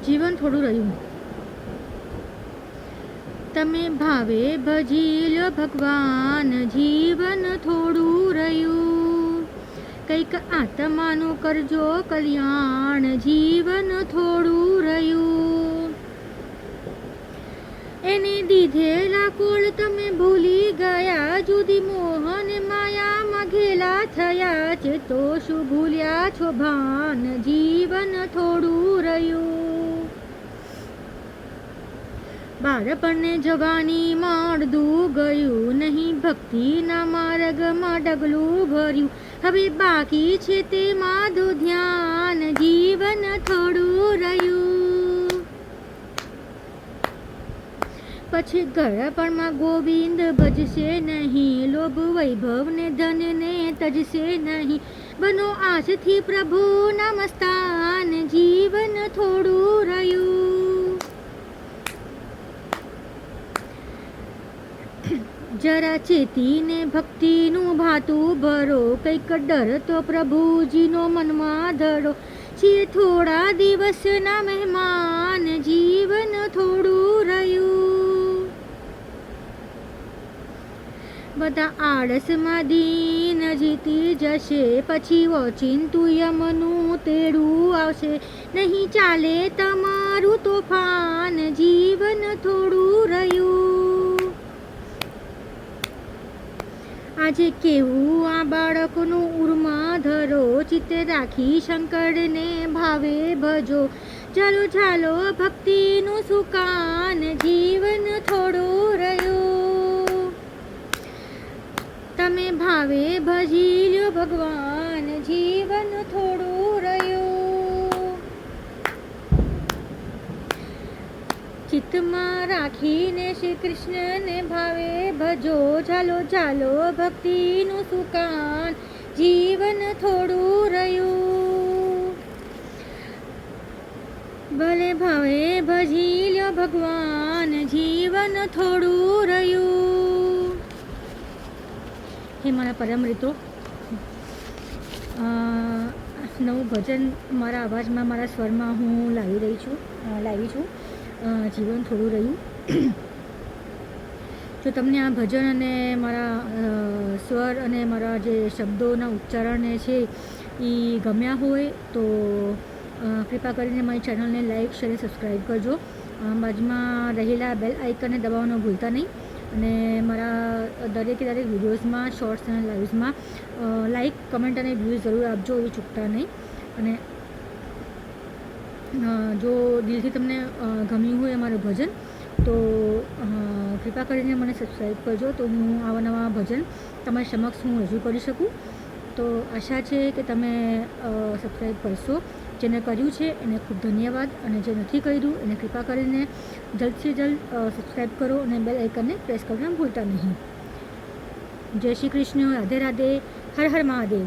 જીવન થોડું રહ્યું. તમે ભાવે ભજી લો ભગવાન, જીવન થોડું રહ્યું. કંઈક આત્માનું કરજો કલ્યાણ, જીવન થોડું રહ્યું. એને દીધેલા કુળ તમે ભૂલી ગયા, જુદી મોહન માયામાં ઘેલા થયા છે, તો શું ભૂલ્યા છો ભાન, જીવન થોડું રહ્યું. બાળપણને જવાનીમાં અડધું ગયું, નહીં ભક્તિના માર્ગમાં ડગલું ભર્યું, હવે બાકી છે તે માધું ધ્યાન, જીવન થોડું રહ્યું. પછી ગળપણમાં ગોવિંદ ભજશે નહીં, લોભ વૈભવને ધનને તજશે નહીં, બનો આજથી પ્રભુના મસ્તાન, જીવન થોડું રહ્યું. જરા ચેતીને ભક્તિનું ભાતું ભરો, કંઈક ડર તો પ્રભુજીનો મનમાં ધરો, છીએ થોડા દિવસના મહેમાન, જીવન થોડું રહ્યું. બધા આળસમાં દીન જીતી જશે, પછી ઓચિંતું યમનું તેડું આવશે, નહીં ચાલે તમારું તોફાન, જીવન થોડું રહ્યું. આજે કેવું આ બાળકનું ઉર્મા ધરો, ચિત્ત રાખી શંકરને ભાવે ભજો, ચાલો ચાલો ભક્તિનું સુકાન, જીવન થોડું રહ્યું. તમે ભાવે ભજી લો ભગવાન, જીવન થોડું રહ્યું. ચિત્તમાં રાખીને શ્રી કૃષ્ણને ભાવે ભજો, ચાલો ચાલો ભક્તિનું સુકાન, જીવન થોડું રહ્યું. ભલે ભાવે ભજી લો ભગવાન, જીવન થોડું રહ્યું. હે મારા પરમ મિત્રો, નવું ભજન મારા અવાજમાં, મારા સ્વરમાં હું લાવી છું, જીવન થોડું રહ્યું. જો તમને આ ભજન અને મારા સ્વર અને મારા જે શબ્દોના ઉચ્ચારણને છે એ ગમ્યા હોય તો કૃપા કરીને મારી ચેનલને લાઈક, શેર, સબસ્ક્રાઈબ કરજો. બાજુમાં રહેલા બેલ આઇકનને દબાવવાનું ભૂલતા નહીં. અને મારા દરેક વિડીયોઝમાં, શોર્ટ્સ અને લાઈવ્સમાં લાઈક, કમેન્ટ અને વ્યૂઝ જરૂર આપજો, એ ચૂકતા નહીં. અને જો દિલથી તમને ગમ્યું હોય અમારું ભજન તો કૃપા કરીને મને સબસ્ક્રાઈબ કરજો, તો હું આવા નવા ભજન તમારી સમક્ષ હું રજૂ કરી શકું. તો આશા છે કે તમે સબસ્ક્રાઈબ કરશો. જેને કર્યું છે એને ખૂબ ધન્યવાદ, અને જે નથી કર્યું એને કૃપા કરીને જલ્દથી જલ્દ સબસ્ક્રાઈબ કરો અને બેલ આઇકનને પ્રેસ કરવાનું ભૂલતા નહીં. જય શ્રી કૃષ્ણ, રાધે રાધે, હર હર મહાદેવ.